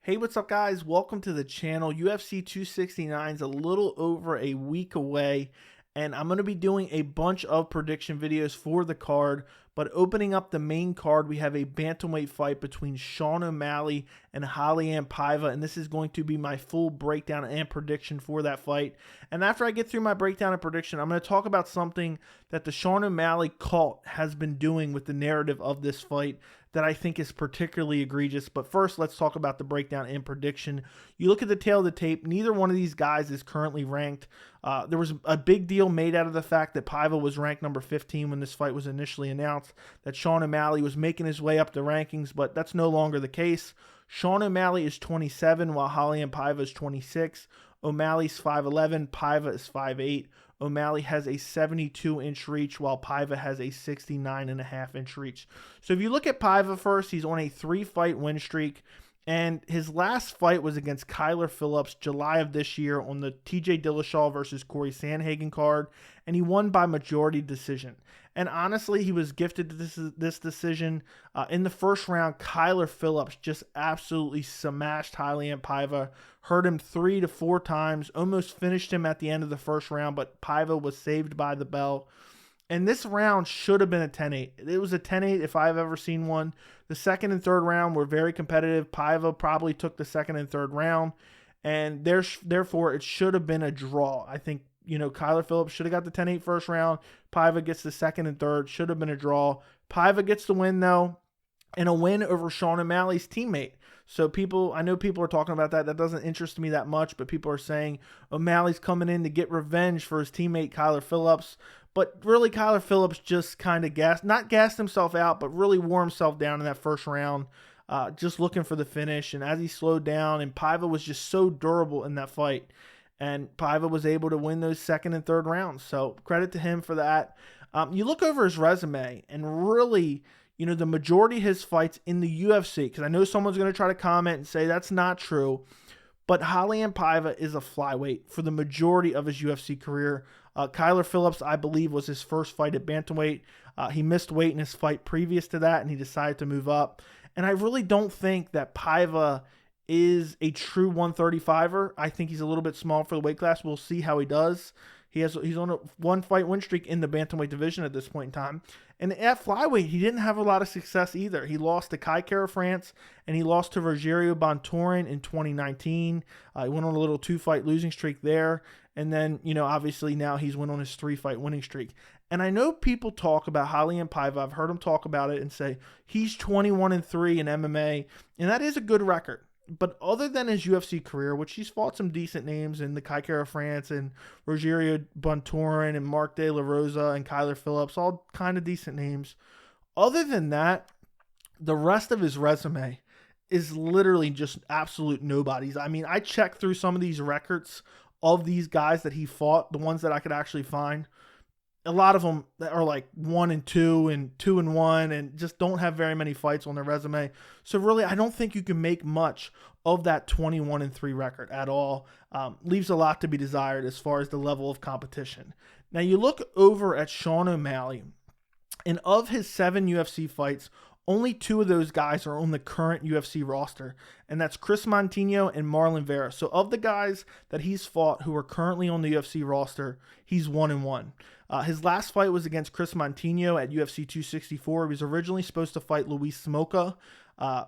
Hey, what's up, guys? Welcome to the channel. UFC 269 is a little over a week away, and I'm going to be doing a bunch of prediction videos for the card. But opening up the main card, we have a bantamweight fight between Sean O'Malley and Raulian Paiva, and this is going to be my full breakdown and prediction for that fight. And after I get through my breakdown and prediction, I'm going to talk about something that the Sean O'Malley cult has been doing with the narrative of this fight that I think is particularly egregious. But first, let's talk about the breakdown and prediction. You look at the tail of the tape, neither one of these guys is currently ranked. There was a big deal made out of the fact that Paiva was ranked number 15 when this fight was initially announced, that Sean O'Malley was making his way up the rankings, but that's no longer the case. Sean O'Malley is 27, while Raulian Paiva is 26. O'Malley's 5'11", Paiva is 5'8". O'Malley has a 72-inch reach, while Paiva has a 69.5-inch reach. So if you look at Paiva first, he's on a 3-fight win streak, and his last fight was against Kyler Phillips, July of this year, on the TJ Dillashaw versus Corey Sandhagen card, and he won by majority decision. And honestly, he was gifted this decision. In the first round, Kyler Phillips just absolutely smashed Raulian Paiva, hurt him 3 to 4 times, almost finished him at the end of the first round, but Paiva was saved by the bell. And this round should have been a 10-8. It was a 10-8 if I've ever seen one. The second and third round were very competitive. Paiva probably took the second and third round, and therefore it should have been a draw. I think, Kyler Phillips should have got the 10-8 first round. Paiva gets the second and third. Should have been a draw. Paiva gets the win, though, and a win over Sean O'Malley's teammate. So I know people are talking about that. That doesn't interest me that much, but people are saying O'Malley's coming in to get revenge for his teammate Kyler Phillips. But really, Kyler Phillips just kind of not gassed himself out, but really wore himself down in that first round, just looking for the finish. And as he slowed down, and Paiva was just so durable in that fight, and Paiva was able to win those second and third rounds. So credit to him for that. You look over his resume, and really, the majority of his fights in the UFC, because I know someone's going to try to comment and say that's not true, but Raulian Paiva is a flyweight for the majority of his UFC career. Kyler Phillips, I believe, was his first fight at bantamweight. He missed weight in his fight previous to that, and he decided to move up. And I really don't think that Paiva is a true 135er. I think he's a little bit small for the weight class. We'll see how he does. He's on a 1-fight win streak in the bantamweight division at this point in time. And at flyweight, he didn't have a lot of success either. He lost to Kai Kara France, and he lost to Rogerio Bontorin in 2019. He went on a little 2-fight losing streak there. And then, obviously now he's went on his 3-fight winning streak. And I know people talk about Raulian Paiva. I've heard him talk about it and say he's 21-3 in MMA, and that is a good record. But other than his UFC career, which he's fought some decent names in the Kai Kara France and Rogerio Bontorin and Mark De La Rosa and Kyler Phillips, all kind of decent names. Other than that, the rest of his resume is literally just absolute nobodies. I mean, I checked through some of these records of these guys that he fought, the ones that I could actually find. A lot of them are like 1-2 and 2-1 and just don't have very many fights on their resume. So really, I don't think you can make much of that 21-3 record at all. Leaves a lot to be desired as far as the level of competition. Now you look over at Sean O'Malley, and of his 7 UFC fights, only 2 of those guys are on the current UFC roster, and that's Chris Monteiro and Marlon Vera. So of the guys that he's fought who are currently on the UFC roster, he's 1-1. His last fight was against Chris Monteiro at UFC 264. He was originally supposed to fight Luis Smolka.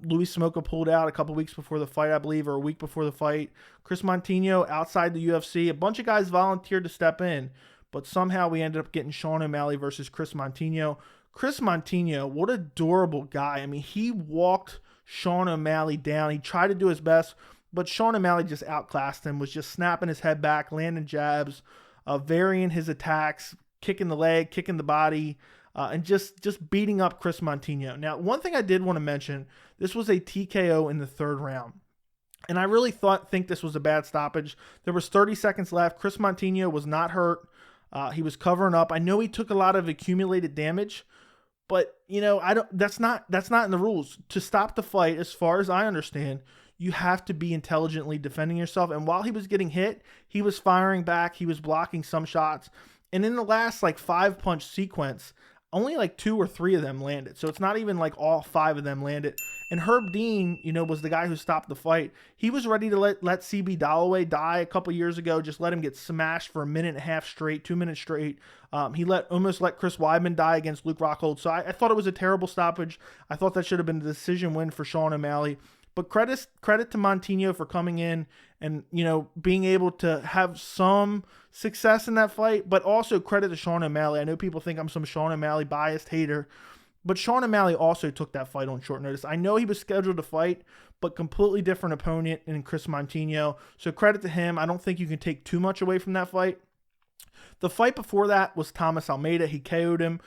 Luis Smolka pulled out a couple weeks before the fight, I believe, or a week before the fight. Chris Monteiro outside the UFC. A bunch of guys volunteered to step in, but somehow we ended up getting Sean O'Malley versus Chris Monteiro. Chris Monteiro, what a durable guy. I mean, he walked Sean O'Malley down. He tried to do his best, but Sean O'Malley just outclassed him, was just snapping his head back, landing jabs, varying his attacks, kicking the leg, kicking the body, and just beating up Chris Monteiro. Now, one thing I did want to mention, this was a TKO in the third round. And I really think this was a bad stoppage. There was 30 seconds left. Chris Monteiro was not hurt. He was covering up. I know he took a lot of accumulated damage, but that's not in the rules. To stop the fight, as far as I understand, you have to be intelligently defending yourself. And while he was getting hit, he was firing back. He was blocking some shots. And in the last 5-punch sequence, only like 2 or 3 of them landed. So it's not even like all 5 of them landed. And Herb Dean, was the guy who stopped the fight. He was ready to let CB Dalloway die a couple years ago. Just let him get smashed for 1.5 minutes straight, 2 minutes straight. He almost let Chris Weidman die against Luke Rockhold. So I thought it was a terrible stoppage. I thought that should have been a decision win for Sean O'Malley. But credit to Montino for coming in and, being able to have some success in that fight, but also credit to Sean O'Malley. I know people think I'm some Sean O'Malley biased hater, but Sean O'Malley also took that fight on short notice. I know he was scheduled to fight, but completely different opponent in Chris Montino. So credit to him. I don't think you can take too much away from that fight. The fight before that was Thomas Almeida. He KO'd him.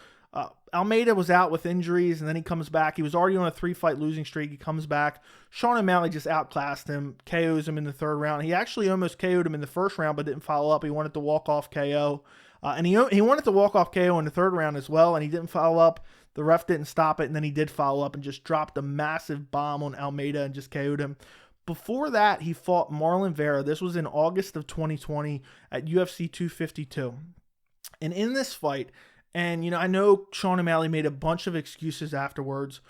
Almeida was out with injuries, and then he comes back. He was already on a 3-fight losing streak. He comes back. Sean O'Malley just outclassed him, KOs him in the 3rd round. He actually almost KO'd him in the 1st round, but didn't follow up. He wanted to walk-off KO. And he wanted to walk-off KO in the 3rd round as well, and he didn't follow up. The ref didn't stop it, and then he did follow up and just dropped a massive bomb on Almeida and just KO'd him. Before that, he fought Marlon Vera. This was in August of 2020 at UFC 252. And in this fight, and, I know Sean O'Malley made a bunch of excuses afterwards,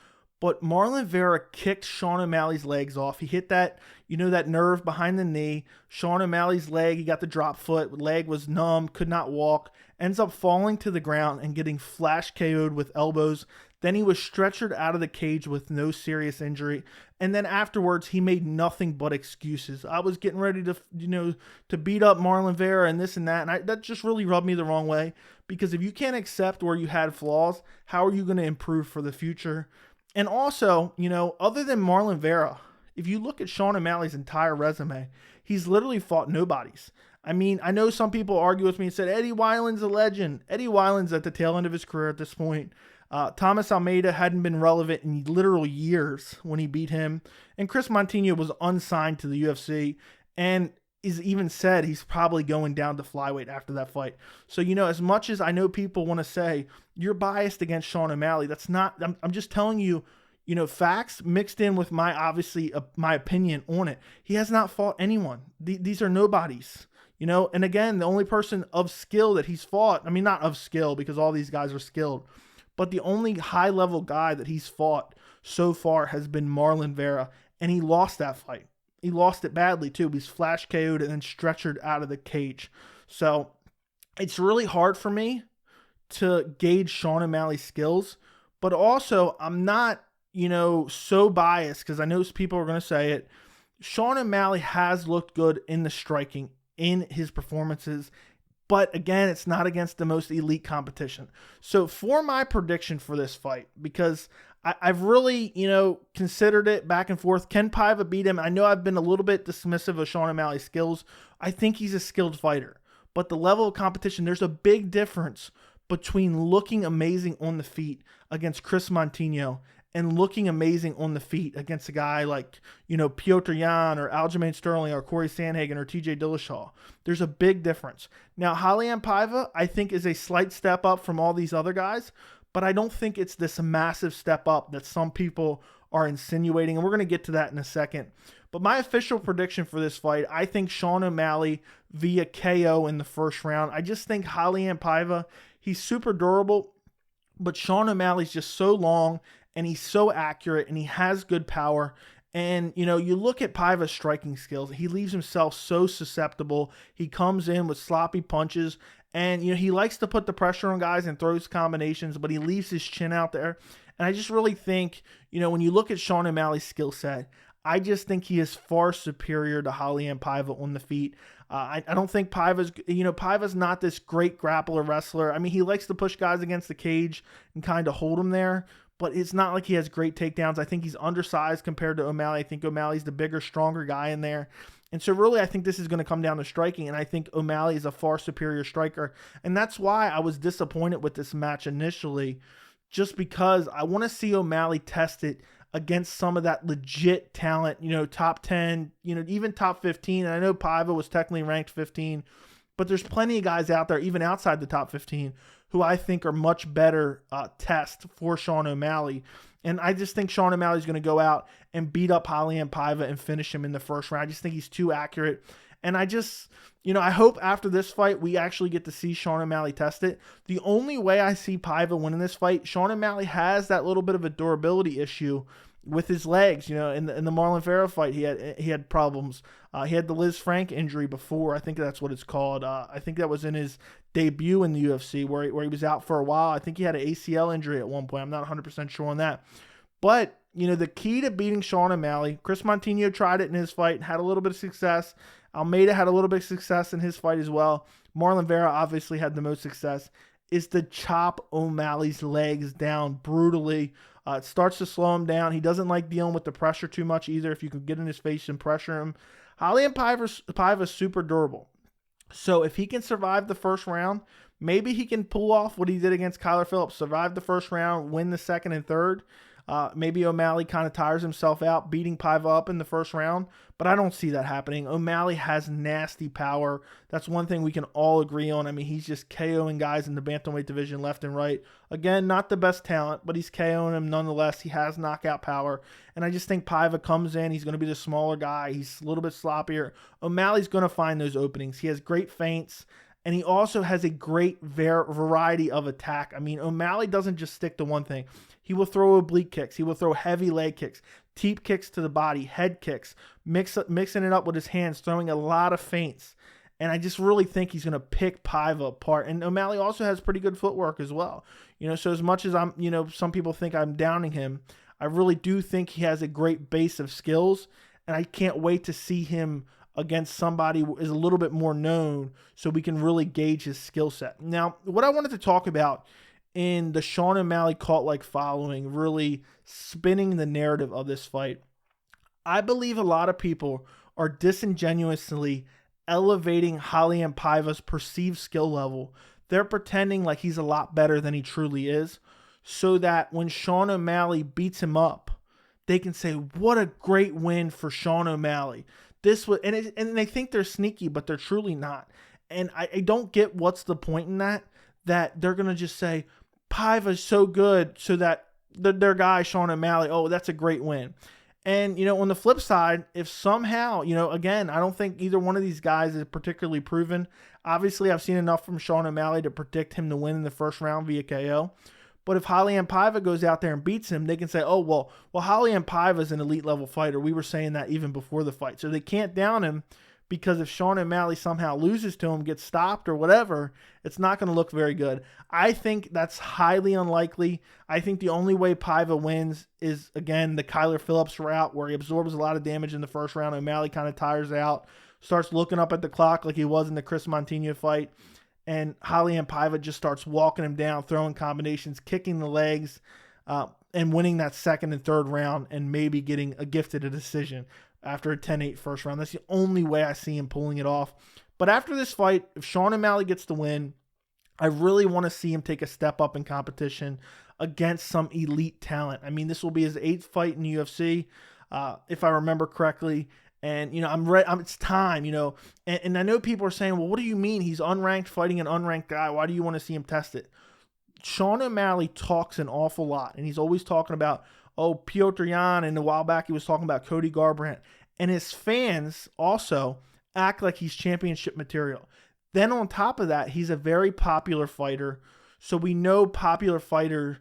but Marlon Vera kicked Sean O'Malley's legs off. He hit that, that nerve behind the knee. Sean O'Malley's leg, he got the drop foot. Leg was numb, could not walk. Ends up falling to the ground and getting flash KO'd with elbows. Then he was stretchered out of the cage with no serious injury. And then afterwards, he made nothing but excuses. I was getting ready to, to beat up Marlon Vera and this and that. And that just really rubbed me the wrong way. Because if you can't accept where you had flaws, how are you going to improve for the future? And also, other than Marlon Vera, if you look at Sean O'Malley's entire resume, he's literally fought nobodies. I mean, I know some people argue with me and said, Eddie Wineland's a legend. Eddie Wineland's at the tail end of his career at this point. Thomas Almeida hadn't been relevant in literal years when he beat him. And Chris Montino was unsigned to the UFC and is even said he's probably going down to flyweight after that fight. So, as much as I know people want to say you're biased against Sean O'Malley, that's not, I'm just telling you, facts mixed in with my opinion on it. He has not fought anyone. These are nobodies, and again, the only person of skill that he's fought, I mean, not of skill because all these guys are skilled, but the only high level guy that he's fought so far has been Marlon Vera, and he lost that fight. He lost it badly too. He's flash KO'd and then stretchered out of the cage. So it's really hard for me to gauge Sean O'Malley's skills, but also I'm not, so biased because I know people are going to say it. Sean O'Malley has looked good in the striking in his performances, but again, it's not against the most elite competition. So for my prediction for this fight, because I've really, considered it back and forth. Can Paiva beat him? I know I've been a little bit dismissive of Sean O'Malley's skills. I think he's a skilled fighter. But the level of competition, there's a big difference between looking amazing on the feet against Chris Montino and looking amazing on the feet against a guy like, Piotr Jan or Aljamain Sterling or Corey Sandhagen or TJ Dillashaw. There's a big difference. Now, Raulian Paiva, I think, is a slight step up from all these other guys, but I don't think it's this massive step up that some people are insinuating, and we're going to get to that in a second. But my official prediction for this fight, I think Sean O'Malley via KO in the 1st round. I just think Raulian Paiva, he's super durable, but Sean O'Malley's just so long, and he's so accurate, and he has good power. And, you look at Paiva's striking skills. He leaves himself so susceptible. He comes in with sloppy punches, and, he likes to put the pressure on guys and throws combinations, but he leaves his chin out there. And I just really think, when you look at Sean O'Malley's skill set, I just think he is far superior to Raulian Paiva on the feet. I don't think Paiva's not this great grappler wrestler. I mean, he likes to push guys against the cage and kind of hold them there, but it's not like he has great takedowns. I think he's undersized compared to O'Malley. I think O'Malley's the bigger, stronger guy in there. And so really, I think this is going to come down to striking, and I think O'Malley is a far superior striker. And that's why I was disappointed with this match initially, just because I want to see O'Malley test it against some of that legit talent, top 10, even top 15. And I know Paiva was technically ranked 15, but there's plenty of guys out there, even outside the top 15, who I think are much better test for Sean O'Malley. And I just think Sean O'Malley's going to go out and beat up Raulian Paiva and finish him in the first round. I just think he's too accurate. And I just, I hope after this fight, we actually get to see Sean O'Malley test it. The only way I see Paiva winning this fight, Sean O'Malley has that little bit of a durability issue with his legs. In the Marlon Vera fight, he had problems. He had the Liz Frank injury before. I think that's what it's called. I think that was in his debut in the UFC where he was out for a while. I think he had an ACL injury at one point. I'm not 100% sure on that. But, the key to beating Sean O'Malley, Chris Montinho tried it in his fight, had a little bit of success. Almeida had a little bit of success in his fight as well. Marlon Vera obviously had the most success, is to chop O'Malley's legs down brutally. It starts to slow him down. He doesn't like dealing with the pressure too much either. If you can get in his face and pressure him. Raulian Paiva is super durable. So if he can survive the first round, maybe he can pull off what he did against Kyler Phillips. Survive the first round, win the second and third. Maybe O'Malley kind of tires himself out, beating Paiva up in the first round, but I don't see that happening. O'Malley has nasty power. That's one thing we can all agree on. I mean, he's just KOing guys in the bantamweight division left and right. Again, not the best talent, but he's KOing him nonetheless. He has knockout power, and I just think Paiva comes in. He's going to be the smaller guy. He's a little bit sloppier. O'Malley's going to find those openings. He has great feints. And he also has a great variety of attack. I mean, O'Malley doesn't just stick to one thing. He will throw oblique kicks. He will throw heavy leg kicks, teep kicks to the body, head kicks, mixing it up with his hands, throwing a lot of feints. And I just really think he's going to pick Paiva apart. And O'Malley also has pretty good footwork as well. So as much as I'm, some people think I'm downing him, I really do think he has a great base of skills. And I can't wait to see him against somebody who is a little bit more known so we can really gauge his skill set. Now, what I wanted to talk about in the Sean O'Malley cult-like following, really spinning the narrative of this fight, I believe a lot of people are disingenuously elevating Raulian Paiva's perceived skill level. They're pretending like he's a lot better than he truly is, so that when Sean O'Malley beats him up, they can say, what a great win for Sean O'Malley. And they think they're sneaky, but they're truly not. And I don't get what's the point in that they're going to just say, Paiva's so good, so that their guy, Sean O'Malley, oh, that's a great win. And, on the flip side, if somehow, again, I don't think either one of these guys is particularly proven. Obviously, I've seen enough from Sean O'Malley to predict him to win in the first round via KO. But if Raulian Paiva goes out there and beats him, they can say, oh, well, Raulian Paiva is an elite level fighter. We were saying that even before the fight. So they can't down him, because if Sean O'Malley somehow loses to him, gets stopped or whatever, it's not going to look very good. I think that's highly unlikely. I think the only way Paiva wins is, again, the Kyler Phillips route, where he absorbs a lot of damage in the first round. O'Malley kind of tires out, starts looking up at the clock like he was in the Chris Montinho fight. And Raulian Paiva just starts walking him down, throwing combinations, kicking the legs, and winning that second and third round, and maybe getting gifted a decision after a 10-8 first round. That's the only way I see him pulling it off. But after this fight, if Sean O'Malley gets the win, I really want to see him take a step up in competition against some elite talent. I mean, this will be his 8th fight in the UFC, if I remember correctly. And, I'm ready. It's time, and I know people are saying, well, what do you mean? He's unranked fighting an unranked guy. Why do you want to see him test it? Sean O'Malley talks an awful lot, and he's always talking about, Piotr Jan, and a while back he was talking about Cody Garbrandt. And his fans also act like he's championship material. Then on top of that, he's a very popular fighter. So we know popular fighters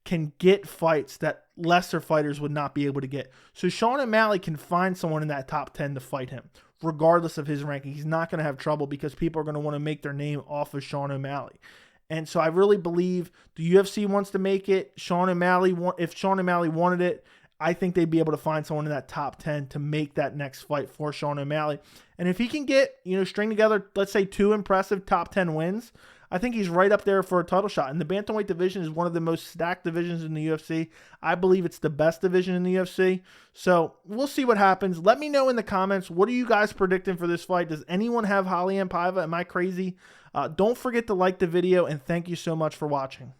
can get fights that lesser fighters would not be able to get. So Sean O'Malley can find someone in that top 10 to fight him, regardless of his ranking. He's not going to have trouble, because people are going to want to make their name off of Sean O'Malley. And so I really believe the UFC wants to make it. If Sean O'Malley wanted it, I think they'd be able to find someone in that top 10 to make that next fight for Sean O'Malley. And if he can get, string together, let's say 2 impressive top 10 wins, I think he's right up there for a title shot. And the bantamweight division is one of the most stacked divisions in the UFC. I believe it's the best division in the UFC. So we'll see what happens. Let me know in the comments, what are you guys predicting for this fight? Does anyone have Raulian Paiva? Am I crazy? Don't forget to like the video, and thank you so much for watching.